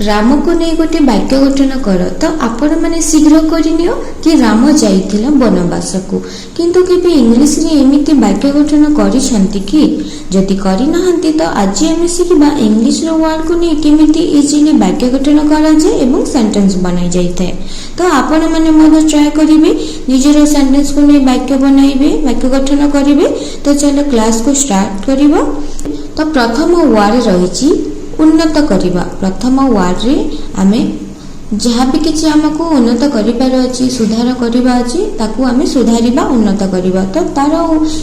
राम को नहीं गोटे वाक्य गठन कर तो आपण मैंने शीघ्र करनियो कि राम जाइथिला वनवास को किंतु केबे इंग्लिश रे एमिति वाक्य गठन करिसंती कि जदि करि नहंती तो आज हम शिखिबा इंग्लिश रो वर्ड को नहीं केमिति इजीली वाक्य गठन करा जाय एवं सेंटेंस बनाई जाइଥାଏ। तो आपण माने मधे ट्राई करिवे निजरो सेंटेंस को नहीं वाक्य बनाइबे वाक्य गठन करिवे। तो चलो क्लास को स्टार्ट करिबा। तो प्रथम वर्ड रहिछि उन्नत करिबा। प्रथम वार्ड रे आमे जहाँ भी किसी आमको उन्नत करिबार अछि सुधार करिबा अछि ताकू आमे सुधारिबा उन्नत करिबा। तो तार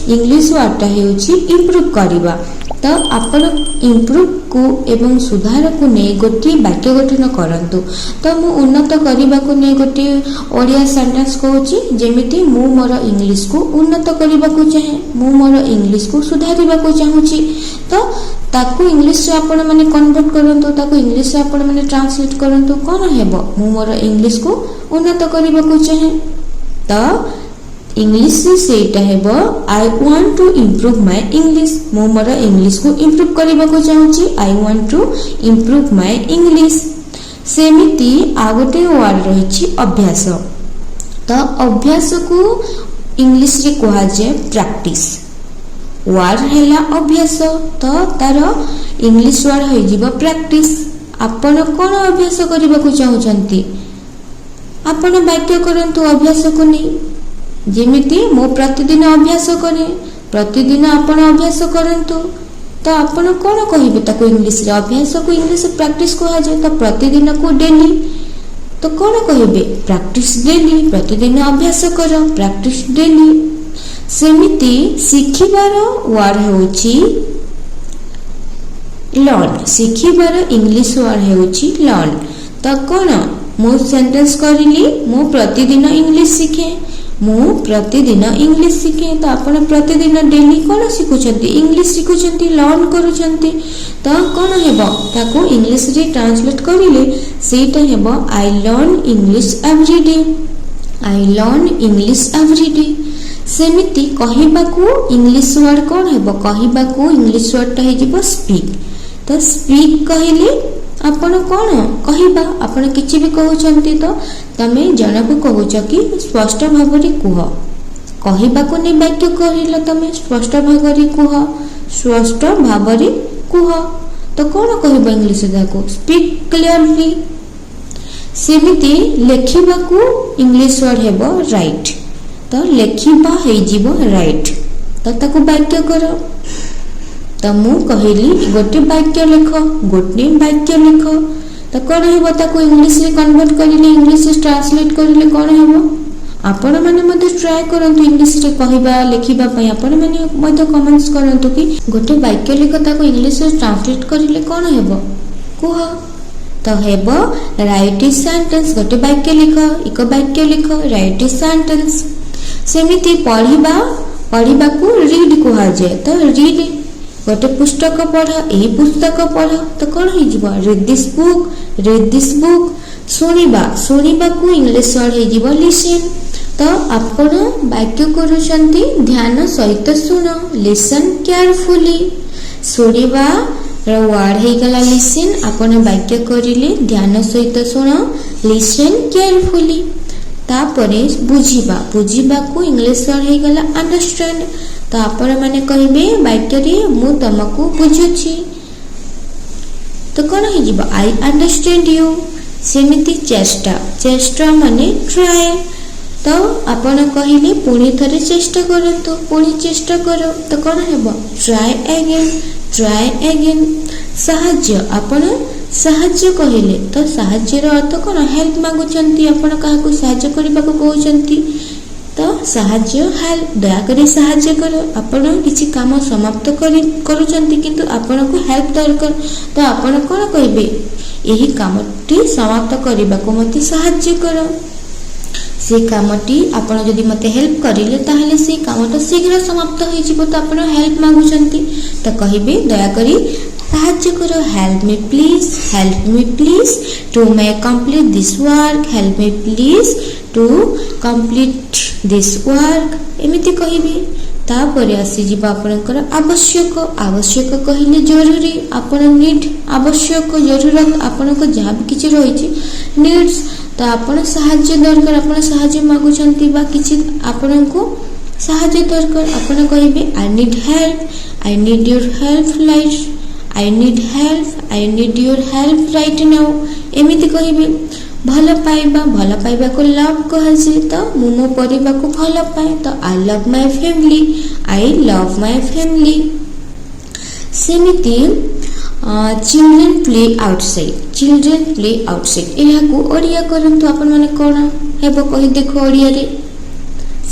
इंग्लिश वर्ड हेउछि इम्प्रूव करिबा। तो आपण इम्प्रूव को एवं सुधार को नै गोटी वाक्य गठन करंतु। तो मु उन्नत करिबा को नै गोटी ओडिया सेंटेंस कहूछि जेमिति मु मोर इंग्लिश को उन्नत करिबा को चाहे मु मोर इंग्लिश को सुधारिबा को चाहूछि। तो ताकू इंग्लिश रे आपण माने कन्वर्ट करंतु ताकू इंग्लिश रे आपण माने ट्रांसलेट करंतु कोन हेबो मु मोर इंग्लिश को उन्नत करिबा को चाहे। तो इंग्लिश से सेटा हेबो I want to improve my English मु मोर इंग्लिश को इम्प्रूव करिबा को चाहूछि I want to improve my English. सेमिति आ गोटे वर्ड रहिछि अभ्यास। तो अभ्यास को इंग्लिश रे कहा जाय प्रैक्टिस। वर्ड हैला अभ्यास तो तार इंग्लिश वर्ड होई जिवो प्रैक्टिस। आपण कोन अभ्यास करिबा को चाहउचंती आपण वाक्य करंतु अभ्यास को नै जेमिति मो प्रतिदिन अभ्यास करे प्रतिदिन आपण अभ्यास करंतु। तो आपण कोन कहिबे ताको इंग्लिश रे अभ्यास को इंग्लिश प्रैक्टिस कहा जाय। तो प्रतिदिन को डेली तो कोन कहिबे प्रैक्टिस डेली प्रतिदिन अभ्यास करो प्रैक्टिस डेली। सेमिति शिखिबार वर्ड हेउछि लर्न। शिखिबार इंग्लिश वर्ड हेउछि लर्न। तो कोन मो सेंटेंस करिली मो प्रतिदिन इंग्लिश शिखे मु प्रतिदिन इंग्लिश शिखे। तो आपण प्रतिदिन डेली कोन शिखुछंती इंग्लिश शिखुछंती लर्न करूछंती। तो कोन हेबो ताको इंग्लिश रे ट्रांसलेट करिले सेटा हेबो I learn English every day I learn English every day. सेमिति कहिबाकू इंग्लिश वर्ड कोन हेबो कहिबाकू इंग्लिश वर्ड हे जिवो स्पीक। तो स्पीक कहिले आपण कोन कहिबा आपण किछि भी कहउछंती तो तमे जनकू कहउछ कि स्पष्ट भाबरे कुह कहिबाकू नै वाक्य कहिलो तमे स्पष्ट भाबरे कुह स्पष्ट भाबरे कुह। तो कोन कहिबा इंग्लिश दाको स्पीक क्लियरली। सेमिति लेखिबाकू इंग्लिश वर्ड हेबो राइट। तो लेखिबा हे जीवो राइट। तो ताको वाक्य करो। तो मु कहिली गोटे वाक्य लिख गोटे वाक्य लिख। तो कोन हेबो ताको इंग्लिश रे कन्वर्ट करिले इंग्लिश रे ट्रांसलेट करिले कोन हेबो आपण माने मते ट्राई करंतु इंग्लिश रे कहिबा लेखिबा पय आपण माने मते कमेंट्स करंतु कि गोटे वाक्य लिख ताको इंग्लिश रे ट्रांसलेट करिले कोन हेबो कुह। तो हेबो राइट ए सेंटेंस गोटे वाक्य लिख एक वाक्य लिख राइट ए सेंटेंस। सेमिति पढ़िबा को रीड कहा जाय। तो रीड गोटे पुस्तक पढ़ एही पुस्तक पढ़। तो कोन हे जिवो रीड दिस बुक। सुनिबा को इंग्लिश वर्ड हे जिवो लिसन। तो आपण वाक्य करूछंती ध्यान सहित सुन लिसन केयरफुली। सुनिबा रो वर्ड हे गला लिसन आपण वाक्य करिले ध्यान सहित सुन लिसन केयरफुली। तापरे बुझिबा को इंग्लिश वर्ड हे गला अंडरस्टैंड। तो आपण माने कहिबे वाक्य रे मु तमको बुझुछि। तो कोन हे जिवो आई अंडरस्टैंड यू। सेमिति चेष्टा माने ट्राई। तो आपण कहिले पुणी थरे चेष्टा करंतु पुणी चेष्टा करो। तो कोन हेबो ट्राई अगेन। साहाय्य आपण साहाय्य कहिले तो साहाय्यर अर्थ कोन हेल्प मागुचंती आपण काहाकू साहाय्य करबा को कहउचंती। तो साहाय्य हेल्प दया करी साहाय्य करो। आपण किछि काम समाप्त करूचंती किंतु आपण को हेल्प दरकार। तो आपण कोन कहबे एही कामटी समाप्त करबा को मते साहाय्य करो। से कामटी आपण जदि मते हेल्प करिले ताहले से कामटा शीघ्र समाप्त होई जिवो। तो आपण हेल्प मागुचंती तो कहिबे दया करी साहाय्य करो help me please to me complete this work help me please to complete this work एमिति कहिबे। तापर आसीज आपणकर आवश्यक आवश्यक कहले जरूरी आपण नीड आवश्यक जरूरत आपण को जहाँ भी किसी रही नीड्स तो आपण साहाय्य दरकार आपण साहाय्य मागुछंती बा किछि आपण को साहाय्य दरकार आपण कहिबे I need your help like I need your help right now एमिति कहिबे भल पाइबा को लव कहे तो मु मो परिवार को भल पाए तो आई लव माय फैमिली सेमिति चिल्ड्रेन प्ले आउटसाइड एहा को ओडिया करंतु आपण माने कोन हेबो कहि देखो ओडिया रे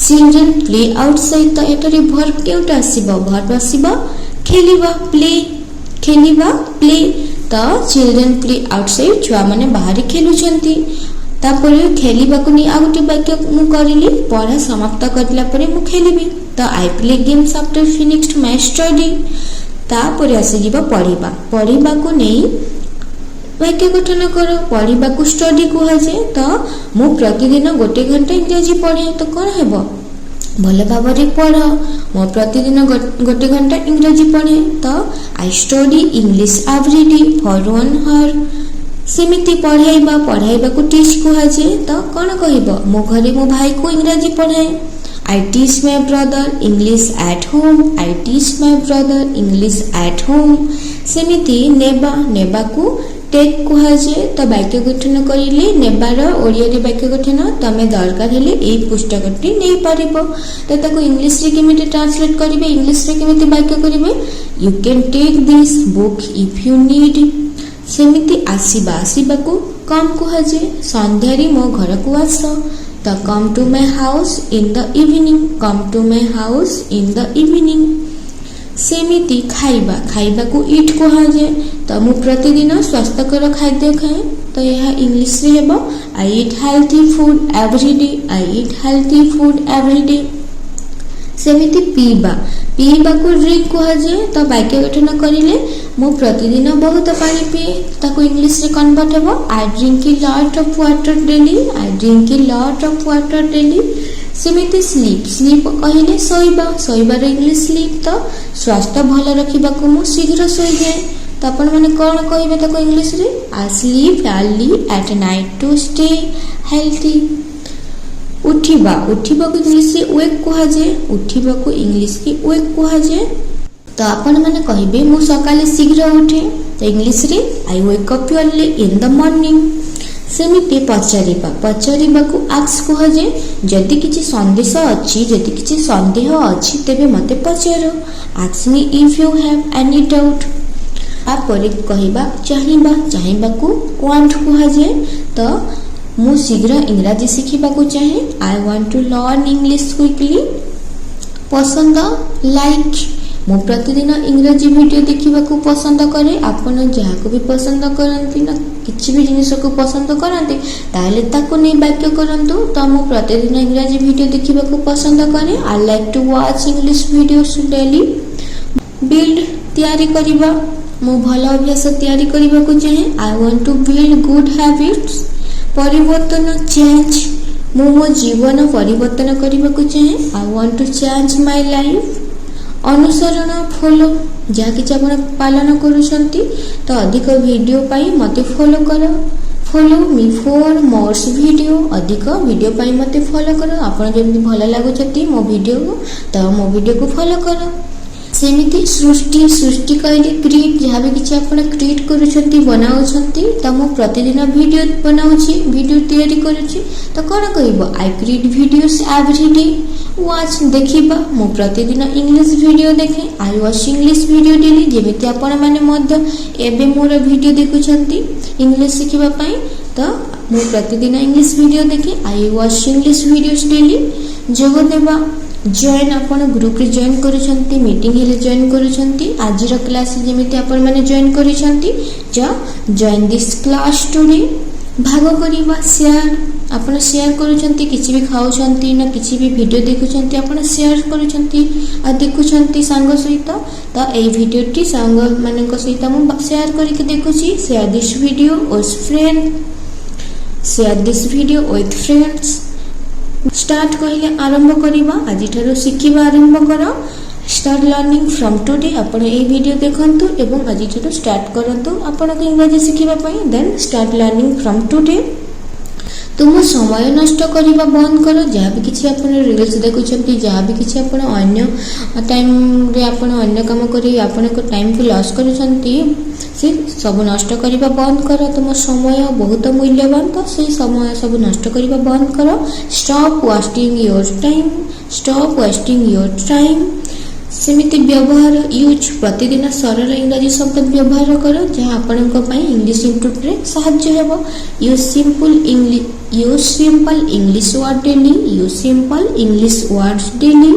चिल्ड्रेन प्ले आउटसाइड तो एटरी वर्ब केउटा आसीबो वर्ब आसीबो खेलिबा प्ले तो चिल्ड्रेन प्ले आउटसाइड छुआ माने बाहर खेलुछंती तापर खेलिबा को नि आउटी वाक्य मु करिली पढ़ा समाप्त करला परे मु खेलिबी तो I play games after finished my study तापर आसी जीवा पढ़िबा को नहीं वाक्य गठन कर पढ़िबा को स्टडी कुहा जाए तो मु प्रतिदिन गोटे घंटा इंग्रजी पढ़े तो कौन हेबो भल भाव पढ़ मो प्रतिदिन गोटे घंटा इंग्रजी पढ़े तो I study English everyday for 1 hour सेमिति पढ़ाइबा को टीच कुहा जाए तो कौन कहबो मो घरे मो भाई को इंग्रजी पढ़ाए I teach my brother English at home. सेमिति नेबा को टेक कुहा जाए तो वाक्य गठन करिले नेबार ओडिया रे वाक्य गठन तमे दरकार हेले एई पुस्तकटी नै पारिबो तो ताको इंग्लिश रे केमिति ट्रांसलेट करिवे इंग्लिश रे केमिति वाक्य करिवे you can take this book if you need सेमिति आसीबा को कम कुहा जाए संध्यारी मो घर को आस तो come to my house in the evening सेमिति खाइबा को eat कुहा जाए तो मु प्रतिदिन स्वास्थ्यकर खाद्य खाए तो यह इंग्लिश रे हेबो I eat healthy food every day सेमिति पीबा को ड्रिंक कुहा जाए तो वाक्य गठन करिले मु प्रतिदिन बहुत पानी पिए ताको इंग्लिश रे कन्वर्ट हेबो I drink a lot of water daily सेमिति स्लीप कहिले सोइबा रे इंग्लिश स्लीप तो स्वास्थ्य भल रखिबा को मु शीघ्र सोइ जाए तो आपण माने कोन कहिबे ताको इंग्लिश रे I sleep early at night to stay healthy उठिबा को इंग्लिश रे वेक कुहा जाए तो आपण माने कहिबे मु सकाले शीघ्र उठे तो इंग्लिश रे I wake up early in the morning सेमिति पचारिबा को आस्क कुहा जाए जदि किछि संदेह अछि तेबे मते पचारो ask me if you have any doubt आपरे कहिबा चाहिबा को वांट कुहा जाए तो मु शीघ्र इंग्रजी शिखिबा को चाहे I want to learn English quickly पसंद लाइक मु प्रतिदिन इंग्रजी वीडियो देखिबा को पसंद करे आपण जहा को भी पसंद करंती ना किछि भी जिनिस को पसंद करंती ताले ताको नै वाक्य करंतु तो मु प्रतिदिन इंग्रजी वीडियो देखिबा को पसंद करे I like to watch English videos daily build तयारी करिबा मु भलो अभ्यास तयारी करिबा को चाहे I want to build good habits परिवर्तन चेंज मो जीवन परिवर्तन करने को चाहे I want to change my life अनुसरण फॉलो जहाँ कि पालन करुछंती तो अधिक वीडियो पाई मते follow me for mores videos अधिक वीडियो पाई मते फॉलो करो आपण जेमति भल लागुछती मो वीडियो को तो मो वीडियो को फॉलो करो सेमिति सृष्टि कहले क्रिएट जहाँ भी किसी आपण क्रिएट करूछंती बनाउछंती त मु प्रतिदिन वीडियो बनाउछि वीडियो तैयारी करूछि तो कोन कहबो I create videos everyday watch देखिबा मु प्रतिदिन इंग्लिश वीडियो देखे I watch English video daily जेमिति आपण माने मध्य एबे मोर वीडियो देखुछंती इंग्लिश सिखिबा पई तो मु प्रतिदिन इंग्लिश वीडियो देखे I watch English videos daily जोग देबा जॉइन आपण ग्रुप रे जॉइन करूछंती मीटिंग हेले जॉइन करूछंती आजिर क्लास जेमिति आपण माने जॉइन करूछंती जॉइन दिस क्लास टुडे भाग करिबा शेयर आपण शेयर करूछंती किछि भी खाउछंती ना किछि भी वीडियो देखुछंती आपण शेयर करूछंती आ देखुछंती संग सहित त एई वीडियोटी संग मानक सहित मु शेयर करके देखुछि share this video with friends start कहले आरंभ करिबा आज ठारो शिखिबा आरंभ करो स्टार्ट लर्निंग फ्रॉम टुडे आपण ए वीडियो देखंतु एवं आज ठारो स्टार्ट करंतु आपण को इंग्लिश शिखिबा पई then start learning from today तुम समय नष्ट करवा बंद कर जहाँ भी किसी आप रील्स देखुंत जहाँ भी किसी आप टाइम रे आप अन्य काम कर टाइम को लॉस कर सब नष्ट करवा बंद कर तुम समय बहुत मूल्यवान तो से समय सब नष्ट करवा बंद कर स्टॉप वेस्टिंग योर टाइम सेमिति व्यवहार यूज प्रतिदिन सरल इंग्रजी शब्द व्यवहार कर जहाँ आपण इंग्लिश इम्प्रूव रे साहाय्य हेबो use simple English word daily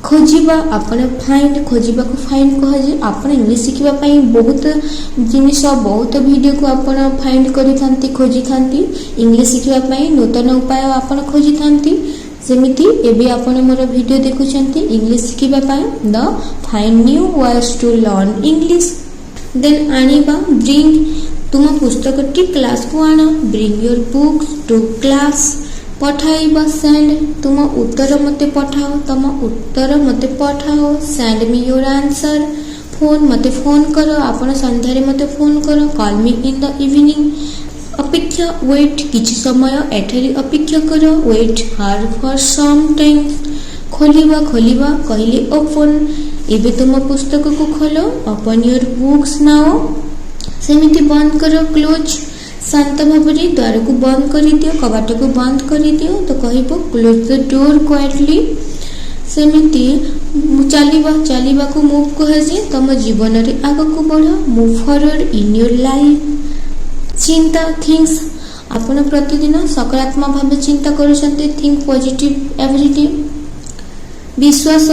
खोजिबा आपण फाइंड खोजिबा को फाइंड कह जे आपण इंग्लिश शिखिबा पई बहुत जिनिस बहुत वीडियो को आपण फाइंड करि थांती खोजि थांती इंग्लिश शिखिबा पई नूतन उपाय आपण खोजि थांती सेमिति एबे आपण मोर वीडियो देखुछंती इंग्लिश शिखिबा पई the find new words to learn English then आनिबा ब्रिंग तुम पुस्तक टी क्लास को आना bring your books to class पठाइबा सेंड तुम उत्तर मते पठाओ send me your answer phone मते फोन करो आपण संध्या रे मते फोन करो call me in the evening अपेक्षा वेट किछि समय एठरी अपेक्षा करो वेट हार फॉर सम टाइम खोलिबा कहले ओपन एबे तुम पुस्तक को खोलो ओपन योर बुक्स नाउ सेमिति बंद करो क्लोज शांत भावरे द्वार को बंद करि दियो कबाट को बंद करि दियो तो कहबो क्लोज द डोर क्वाइटली सेमिति चलिबा को मूव कहे जे तम जीवन रे आगो को बढ़ो move forward in your life चिंता थिंग्स आपण प्रतिदिन सकारात्मक भाव चिंता करूछन्ते थिंक पॉजिटिव एवरीडे विश्वास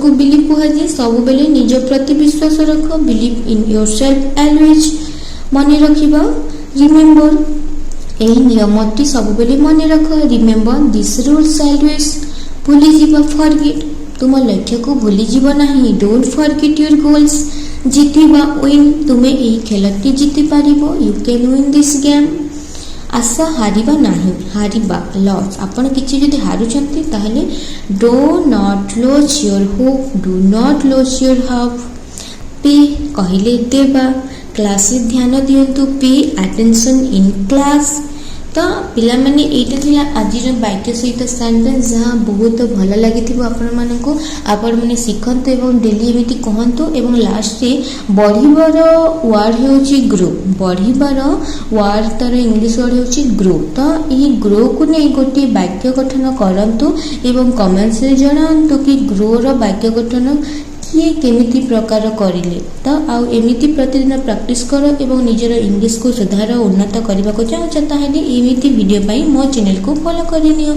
को बिलीव कहे जे सब बेले निज प्रति विश्वास रख बिलीव इन योरसेल्फ ऑलवेज मने रखिबा रिमेंबर एही नियमटी सब बेले मने रख रिमेंबर दिस रूल्स ऑलवेज भूली जीवा फॉरगेट तुम लक्ष्य को भूली जीवा नहीं डोंट फॉरगेट योर गोल्स जीतिबा विन तुमे एही खेलटी जीति पारिबो you can win this game आशा हारिबा नहीं हारिबा लॉस आपण किछि जदि हारुचंती ताहले do not lose your hope pay कहले देबा क्लास ध्यान दियंतु पे अटेंशन इन क्लास तो पिला माने एटा थिला आजिर वाक्य सहित सेंटेंस जहां बहुत भल लागिथिबो आपण माने सिखंतु एवं डेली एमिति कहंतु एवं लास्ट रे बढ़िबार वर्ड हेउची ग्रो बढ़िबार वर्ड तर इंग्लिश वर्ड हेउची ग्रो तो ई ग्रो को नै गोटे वाक्य गठन करंतु एवं कमेंट्स रे जणांतु कि ग्रो रो वाक्य गठन किए केमिति प्रकार करिले तो आउ एमिति प्रतिदिन प्रैक्टिस करो एवं निजर इंग्लिश को सुधार उन्नत करबा को चाहछ ताहेले एमिति वीडियो पई मो चैनल को फॉलो करिनियो।